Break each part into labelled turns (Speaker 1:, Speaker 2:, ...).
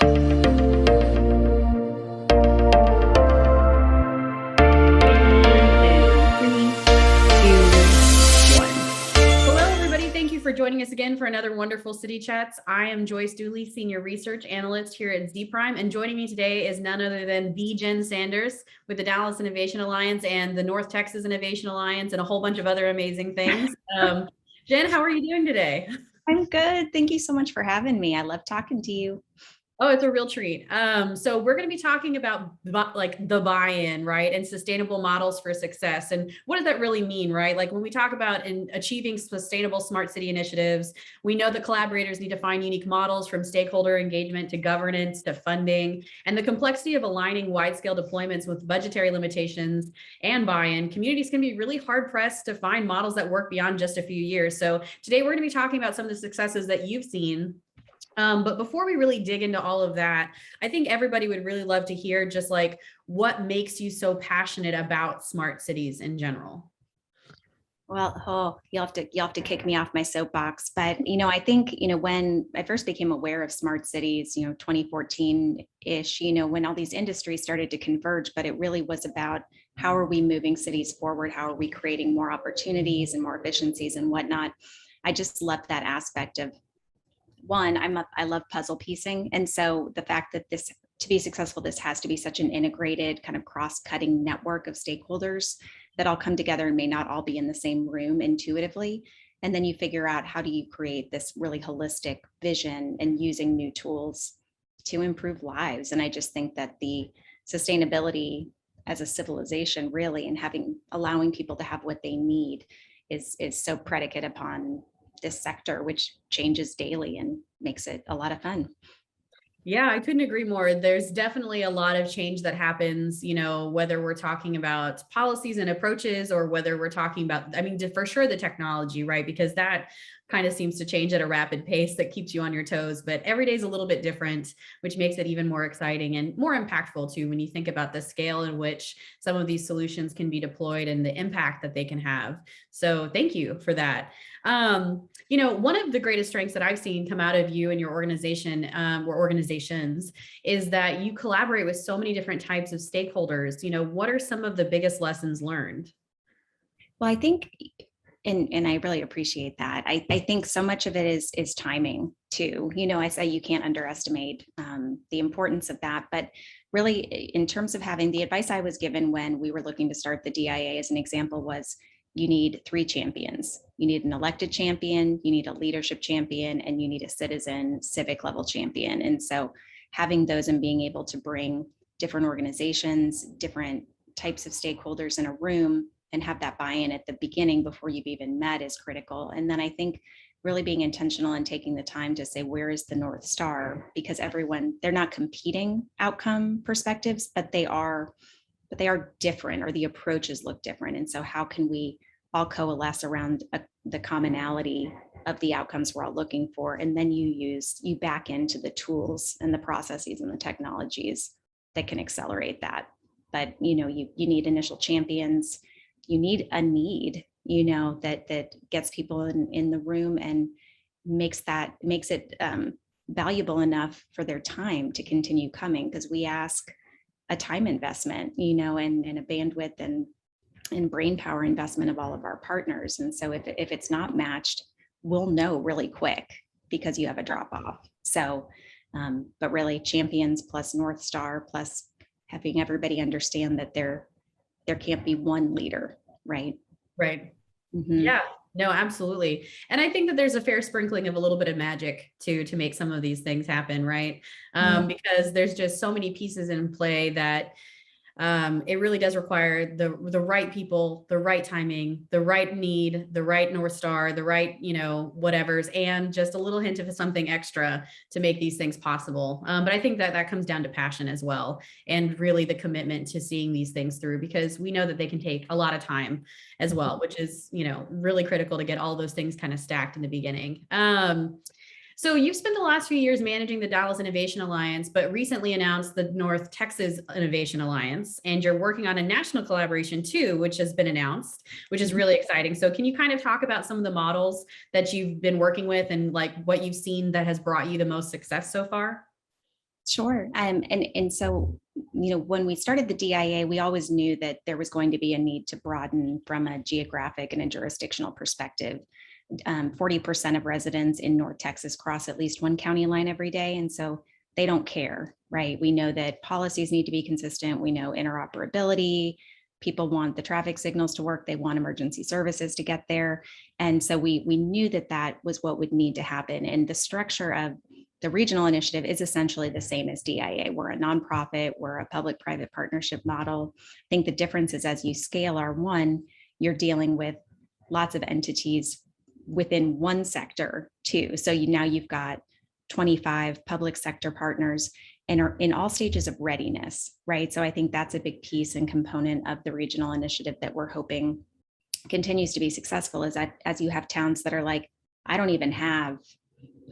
Speaker 1: For joining us again for another wonderful City Chats. I am Joyce Dooley, Senior Research Analyst here at Zpryme, and joining me today is none other than the Jen Sanders with the Dallas Innovation Alliance and the North Texas Innovation Alliance and a whole bunch of other amazing things. Jen, how are you doing today?
Speaker 2: I'm good. Thank you so much for having me. I love talking to you.
Speaker 1: Oh, it's a real treat. So we're going to be talking about like the buy-in, right? And sustainable models for success. And what does that really mean, right? Like when we talk about achieving sustainable smart city initiatives, we know that collaborators need to find unique models from stakeholder engagement to governance to funding, and the complexity of aligning wide-scale deployments with budgetary limitations and buy-in. Communities can be really hard-pressed to find models that work beyond just a few years. So today we're going to be talking about some of the successes that you've seen. But before we really dig into all of that, I think everybody would really love to hear just like what makes you so passionate about smart cities in general.
Speaker 2: Well, you'll have to kick me off my soapbox, but I think when I first became aware of smart cities, 2014-ish, when all these industries started to converge, but it really was about how are we moving cities forward? How are we creating more opportunities and more efficiencies and whatnot? I just love that aspect of one, I love puzzle piecing. And so the fact that to be successful, this has to be such an integrated kind of cross-cutting network of stakeholders that all come together and may not all be in the same room intuitively. And then you figure out how do you create this really holistic vision and using new tools to improve lives. And I just think that the sustainability as a civilization really, and allowing people to have what they need is so predicate upon this sector, which changes daily and makes it a lot of fun.
Speaker 1: Yeah, I couldn't agree more. There's definitely a lot of change that happens, whether we're talking about policies and approaches or whether we're talking about, for sure the technology, right? Because that kind of seems to change at a rapid pace that keeps you on your toes, but every day is a little bit different, which makes it even more exciting and more impactful too, when you think about the scale in which some of these solutions can be deployed and the impact that they can have. So thank you for that. One of the greatest strengths that I've seen come out of you and your organization or organizations is that you collaborate with so many different types of stakeholders. What are some of the biggest lessons learned?
Speaker 2: Well, I think, and I really appreciate that. I think so much of it is timing too. I say you can't underestimate the importance of that, but really in terms of having the advice I was given when we were looking to start the DIA as an example was, you need 3 champions. You need an elected champion, you need a leadership champion, and you need a citizen civic level champion. And so having those and being able to bring different organizations, different types of stakeholders in a room and have that buy-in at the beginning before you've even met is critical. And then I think really being intentional and taking the time to say, where is the North Star? Because they're not competing outcome perspectives, but they are different, or the approaches look different. And so how can we all coalesce around the commonality of the outcomes we're all looking for? And then you back into the tools and the processes and the technologies that can accelerate that. But, you need initial champions, you need a need, that gets people in the room and makes it valuable enough for their time to continue coming. Because we ask a time investment, and a bandwidth and brain power investment of all of our partners. And so if it's not matched, we'll know really quick because you have a drop off. So, but really champions plus North Star plus having everybody understand that there can't be one leader, right?
Speaker 1: Right.
Speaker 2: Mm-hmm.
Speaker 1: Yeah. No, absolutely. And I think that there's a fair sprinkling of a little bit of magic to make some of these things happen, right? Because there's just so many pieces in play that it really does require the right people, the right timing, the right need, the right North Star, the right, whatevers, and just a little hint of something extra to make these things possible. But I think that comes down to passion as well, and really the commitment to seeing these things through, because we know that they can take a lot of time as well, which is, really critical to get all those things kind of stacked in the beginning. So you've spent the last few years managing the Dallas Innovation Alliance, but recently announced the North Texas Innovation Alliance, and you're working on a national collaboration too, which has been announced, which is really exciting. So can you kind of talk about some of the models that you've been working with and like what you've seen that has brought you the most success so far?
Speaker 2: Sure. And so, when we started the DIA, we always knew that there was going to be a need to broaden from a geographic and a jurisdictional perspective. 40% of residents in North Texas cross at least one county line every day. And so they don't care, right? We know that policies need to be consistent. We know interoperability. People want the traffic signals to work. They want emergency services to get there. And so we knew that that was what would need to happen. And the structure of the regional initiative is essentially the same as DIA. We're a nonprofit, we're a public-private partnership model. I think the difference is as you scale R1, you're dealing with lots of entities within one sector too. So now you've got 25 public sector partners and are in all stages of readiness, right? So I think that's a big piece and component of the regional initiative that we're hoping continues to be successful, is that as you have towns that are like, I don't even have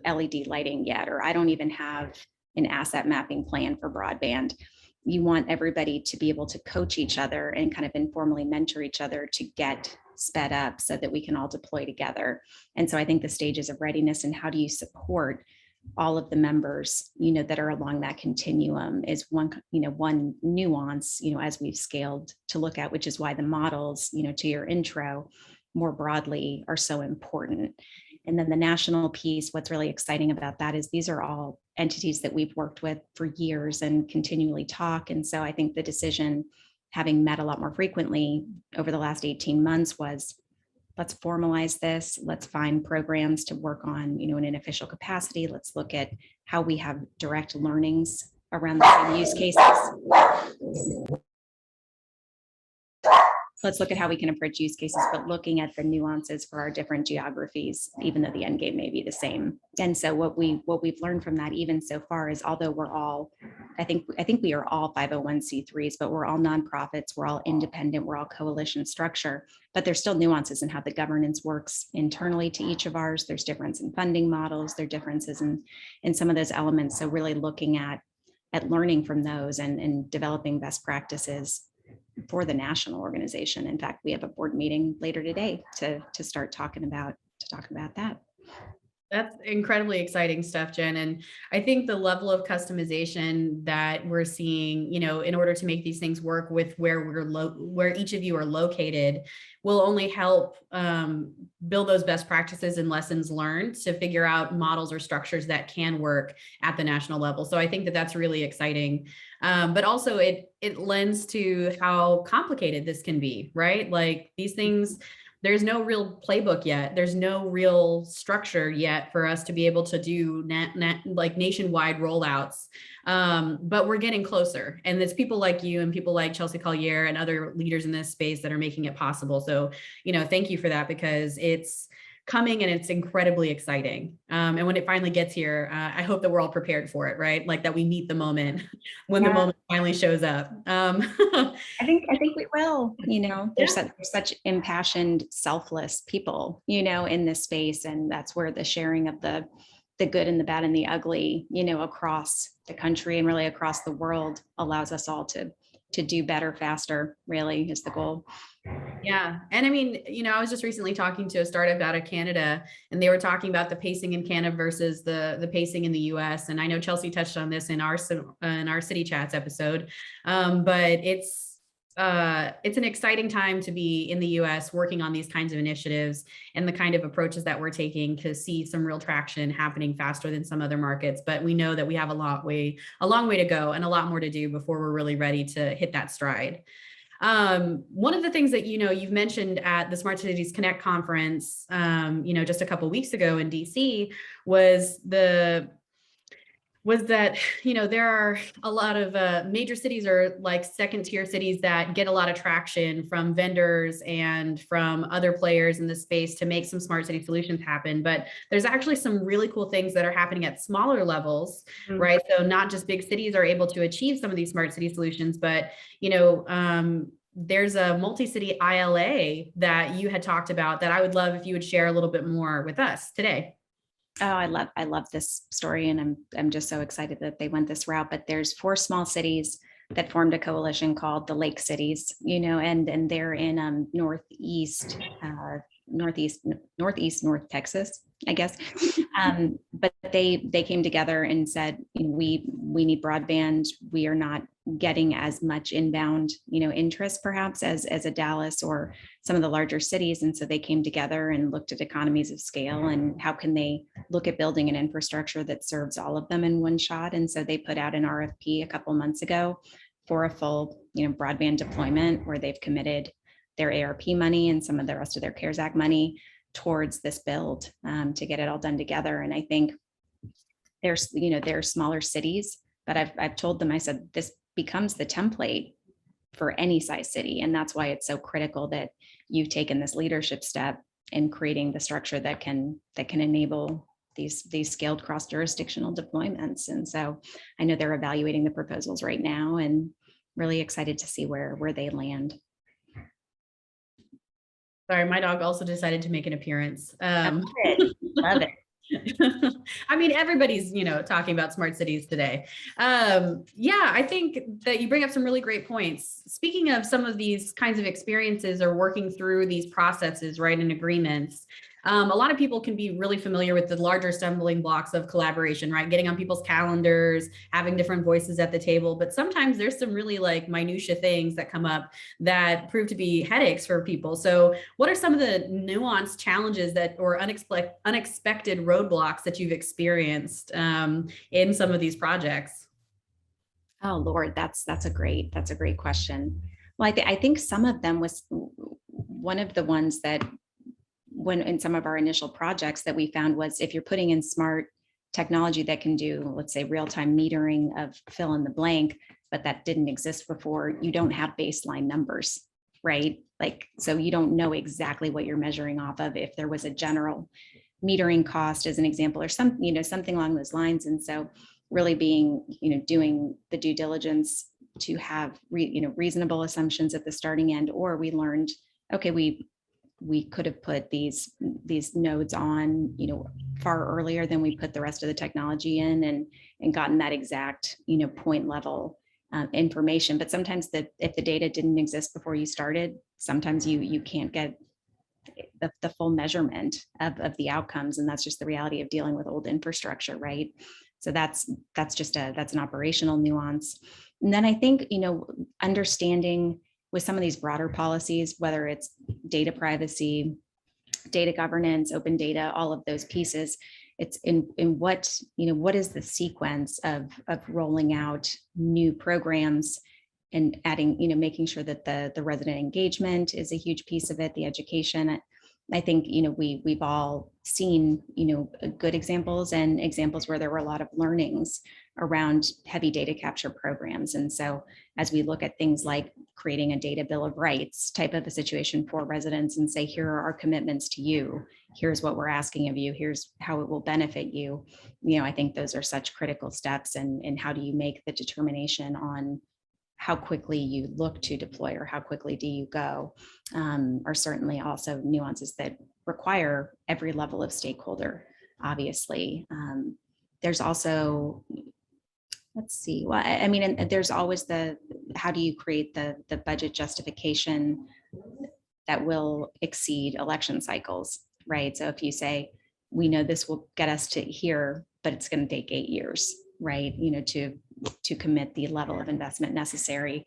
Speaker 2: LED lighting yet, or I don't even have an asset mapping plan for broadband. You want everybody to be able to coach each other and kind of informally mentor each other to get sped up so that we can all deploy together. And so I think the stages of readiness and how do you support all of the members, that are along that continuum is one nuance, as we've scaled to look at, which is why the models, to your intro, more broadly are so important. And then the national piece, what's really exciting about that is these are all entities that we've worked with for years and continually talk. And so I think the decision, having met a lot more frequently over the last 18 months, was let's formalize this. Let's find programs to work on, in an official capacity. Let's look at how we have direct learnings around the same use cases. Let's look at how we can approach use cases, but looking at the nuances for our different geographies, even though the end game may be the same. And so what we've learned from that even so far is, although we're all, I think we are all 501c3s, but we're all nonprofits, we're all independent, we're all coalition structure, but there's still nuances in how the governance works internally to each of ours. There's difference in funding models, there are differences in some of those elements. So really looking at learning from those and developing best practices for the national organization. In fact, we have a board meeting later today to start talking about that.
Speaker 1: That's incredibly exciting stuff, Jen. And I think the level of customization that we're seeing, in order to make these things work with where each of you are located, will only help build those best practices and lessons learned to figure out models or structures that can work at the national level. So I think that that's really exciting. But also it lends to how complicated this can be, right? Like these things, there's no real playbook yet. There's no real structure yet for us to be able to do like nationwide rollouts. But we're getting closer. And it's people like you and people like Chelsea Collier and other leaders in this space that are making it possible. So, thank you for that, because it's coming and it's incredibly exciting. And when it finally gets here, I hope that we're all prepared for it, right? Like that we meet the moment when the moment finally shows up.
Speaker 2: I think we will, there's such impassioned, selfless people, in this space. And that's where the sharing of the good and the bad and the ugly, across the country and really across the world allows us all to do better, faster, really is the goal.
Speaker 1: Yeah. And I mean, I was just recently talking to a startup out of Canada, and they were talking about the pacing in Canada versus the pacing in the US. And I know Chelsea touched on this in our City Chats episode. But it's an exciting time to be in the US working on these kinds of initiatives and the kind of approaches that we're taking to see some real traction happening faster than some other markets. But we know that we have a long way to go and a lot more to do before we're really ready to hit that stride. One of the things that, you've mentioned at the Smart Cities Connect conference, just a couple of weeks ago in DC was that, there are a lot of major cities or like second tier cities that get a lot of traction from vendors and from other players in the space to make some smart city solutions happen. But there's actually some really cool things that are happening at smaller levels, right? So not just big cities are able to achieve some of these smart city solutions, but, there's a multi-city ILA that you had talked about that I would love if you would share a little bit more with us today.
Speaker 2: Oh, I love this story, and I'm just so excited that they went this route. But there's 4 small cities that formed a coalition called the Lake Cities, and they're in northeast North Texas, I guess. But they came together and said, we we need broadband. We are not getting as much inbound, interest perhaps as a Dallas or some of the larger cities. And so they came together and looked at economies of scale and how can they look at building an infrastructure that serves all of them in one shot. And so they put out an RFP a couple months ago for a full, broadband deployment where they've committed their ARP money and some of the rest of their CARES Act money towards this build to get it all done together. And I think there's smaller cities, but I've told them, I said, this becomes the template for any size city. And that's why it's so critical that you've taken this leadership step in creating the structure that can enable these scaled cross-jurisdictional deployments. And so I know they're evaluating the proposals right now and really excited to see where they land.
Speaker 1: Sorry, my dog also decided to make an appearance.
Speaker 2: Love it. Love it.
Speaker 1: I mean, everybody's, talking about smart cities today. Yeah, I think that you bring up some really great points. Speaking of some of these kinds of experiences or working through these processes, right, and agreements, a lot of people can be really familiar with the larger stumbling blocks of collaboration, right? Getting on people's calendars, having different voices at the table. But sometimes there's some really minutia things that come up that prove to be headaches for people. So what are some of the nuanced challenges or unexpected roadblocks that you've experienced in some of these projects?
Speaker 2: Oh, Lord, that's a great question. Well, I think some of them was one of the ones that when in some of our initial projects that we found was if you're putting in smart technology that can do, let's say, real-time metering of fill in the blank, but that didn't exist before, you don't have baseline numbers, right? So you don't know exactly what you're measuring off of if there was a general metering cost as an example or something along those lines. And so really being, doing the due diligence to have reasonable assumptions at the starting end, or we learned, okay, we could have put these nodes on, far earlier than we put the rest of the technology in and gotten that exact, point level information. But sometimes if the data didn't exist before you started, sometimes you can't get the full measurement of the outcomes. And that's just the reality of dealing with old infrastructure, right? So that's an operational nuance. And then I think, understanding with some of these broader policies, whether it's data privacy, data governance, open data, all of those pieces, it's in what is the sequence of rolling out new programs and adding, making sure that the resident engagement is a huge piece of it, the education. I think, we've all seen, good examples and examples where there were a lot of learnings around heavy data capture programs. And so as we look at things like creating a data bill of rights type of a situation for residents and say, here are our commitments to you, here's what we're asking of you, here's how it will benefit you. I think those are such critical steps. And how do you make the determination on how quickly you look to deploy or how quickly do you go, are certainly also nuances that require every level of stakeholder, obviously. There's also, let's see, well, I mean, and there's always how do you create the budget justification that will exceed election cycles, right? So if you say, we know this will get us to here, but it's going to take 8 years, right? To commit the level of investment necessary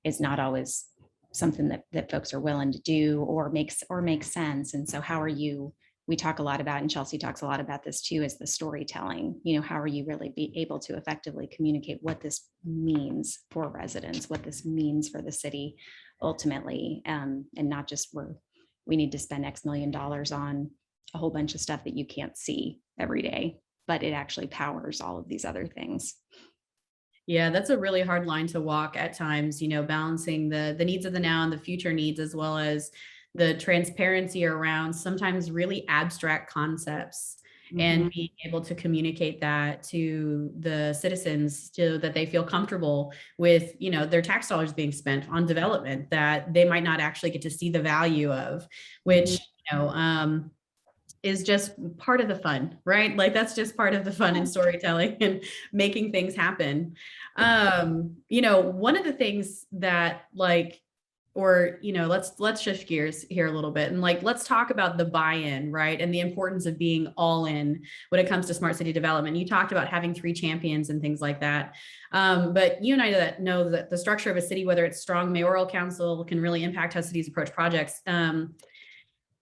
Speaker 2: is not always something that folks are willing to do or makes sense. And so how are you, we talk a lot about, and Chelsea talks a lot about this too, is the storytelling. How are you really be able to effectively communicate what this means for residents, what this means for the city ultimately, and not just we need to spend X million dollars on a whole bunch of stuff that you can't see every day, but it actually powers all of these other things.
Speaker 1: Yeah, that's a really hard line to walk at times, balancing the needs of the now and the future needs, as well as the transparency around sometimes really abstract concepts, and being able to communicate that to the citizens so that they feel comfortable with, their tax dollars being spent on development that they might not actually get to see the value of, which, is just part of the fun, right? That's just part of the fun in storytelling and making things happen. One of the things that or, let's shift gears here a little bit and like, let's talk about the buy-in, right? And the importance of being all in when it comes to smart city development. You talked about having 3 champions and things like that. But you and I know that the structure of a city, whether it's strong mayoral council, can really impact how cities approach projects.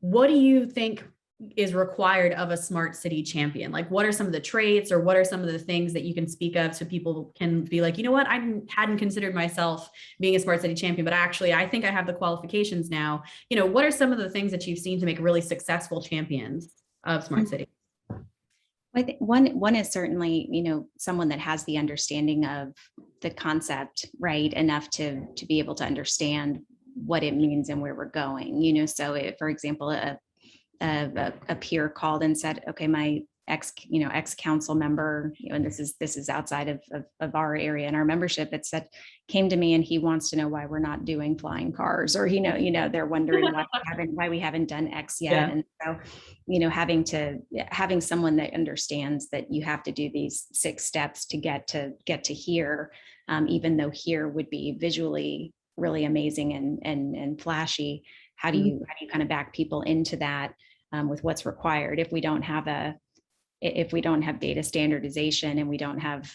Speaker 1: What do you think is required of a smart city champion? Like, what are some of the traits, or what are some of the things that you can speak of so people can be like, you know what, I hadn't considered myself being a smart city champion, but actually I think I have the qualifications now. What are some of the things that you've seen to make really successful champions of smart city?
Speaker 2: I think one is certainly, someone that has the understanding of the concept, right, enough to be able to understand what it means and where we're going. So if, for example, a peer called and said, okay, my ex council member, and this is outside of our area and our membership, it said, came to me and he wants to know why we're not doing flying cars, or they're wondering why we haven't done X yet. Yeah. And so having someone that understands that you have to do these 6 steps to get to here, even though here would be visually really amazing and flashy. How do you kind of back people into that with what's required? If we don't have data standardization, and we don't have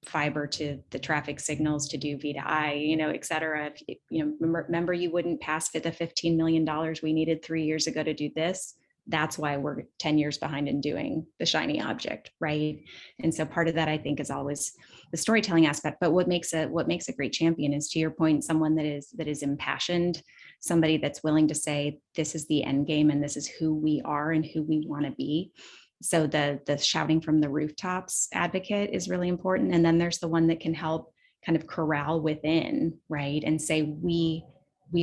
Speaker 2: fiber to the traffic signals to do V2I, et cetera. Remember, you wouldn't pass the $15 million we needed 3 years ago to do this. That's why we're 10 years behind in doing the shiny object, right? And so part of that, I think, is always the storytelling aspect. But what makes a great champion is, to your point, someone that is impassioned, somebody that's willing to say, this is the end game and this is who we are and who we want to be. So the shouting from the rooftops advocate is really important. And then there's the one that can help kind of corral within, right? And say, we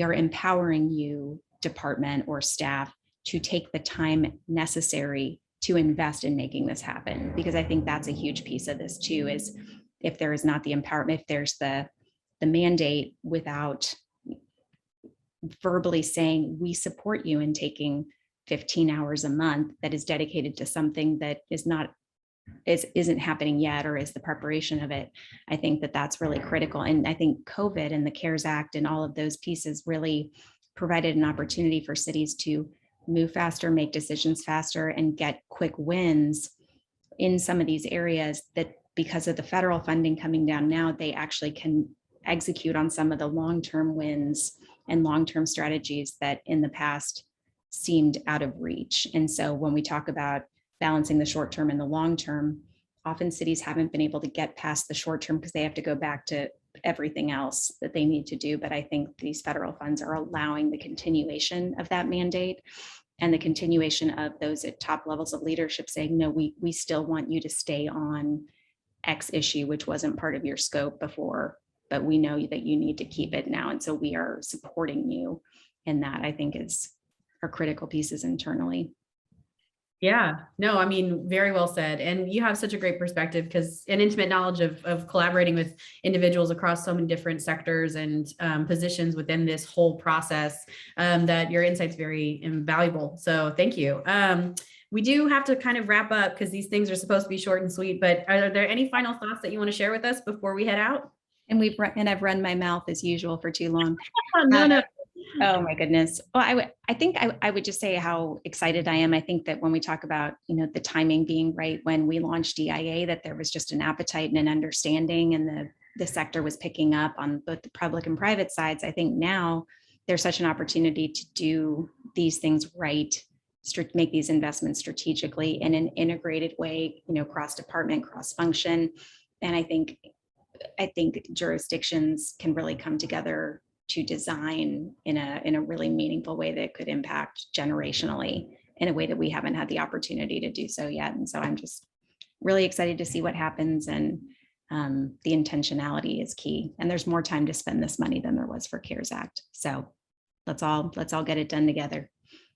Speaker 2: are empowering you, department or staff, to take the time necessary to invest in making this happen. Because I think that's a huge piece of this too, is if there is not the empowerment, if there's the mandate without verbally saying, we support you in taking 15 hours a month that is dedicated to something that isn't happening yet, or is the preparation of it. I think that's really critical. And I think COVID and the CARES Act and all of those pieces really provided an opportunity for cities to move faster, make decisions faster, and get quick wins in some of these areas that, because of the federal funding coming down now, they actually can execute on some of the long-term wins and long-term strategies that in the past seemed out of reach. And so when we talk about balancing the short term and the long term, often cities haven't been able to get past the short term because they have to go back to everything else that they need to do. But I think these federal funds are allowing the continuation of that mandate and the continuation of those at top levels of leadership saying, no, we still want you to stay on X issue, which wasn't part of your scope before, but we know that you need to keep it now. And so we are supporting you in that. I think are critical pieces internally.
Speaker 1: Yeah, no, I mean, very well said. And you have such a great perspective, because an intimate knowledge of collaborating with individuals across so many different sectors and positions within this whole process, that your insight's very invaluable. So thank you. We do have to kind of wrap up because these things are supposed to be short and sweet, but are there any final thoughts that you want to share with us before we head out?
Speaker 2: And I've run my mouth as usual for too long.
Speaker 1: No.
Speaker 2: Oh my goodness. Well, I think I would just say how excited I am. I think that when we talk about, the timing being right when we launched DIA, that there was just an appetite and an understanding, and the sector was picking up on both the public and private sides. I think now there's such an opportunity to do these things right, make these investments strategically in an integrated way, cross department, cross function. And I think jurisdictions can really come together to design in a really meaningful way that could impact generationally in a way that we haven't had the opportunity to do so yet. And so I'm just really excited to see what happens, and the intentionality is key. And there's more time to spend this money than there was for CARES Act. So let's all get it done together.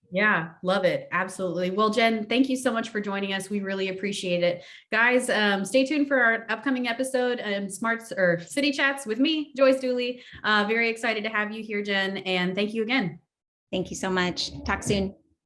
Speaker 1: Yeah, love it. Absolutely. Well, Jen, thank you so much for joining us. We really appreciate it. Guys, stay tuned for our upcoming episode, City Chats with me, Joyce Dooley. Very excited to have you here, Jen. And thank you again.
Speaker 2: Thank you so much. Talk soon.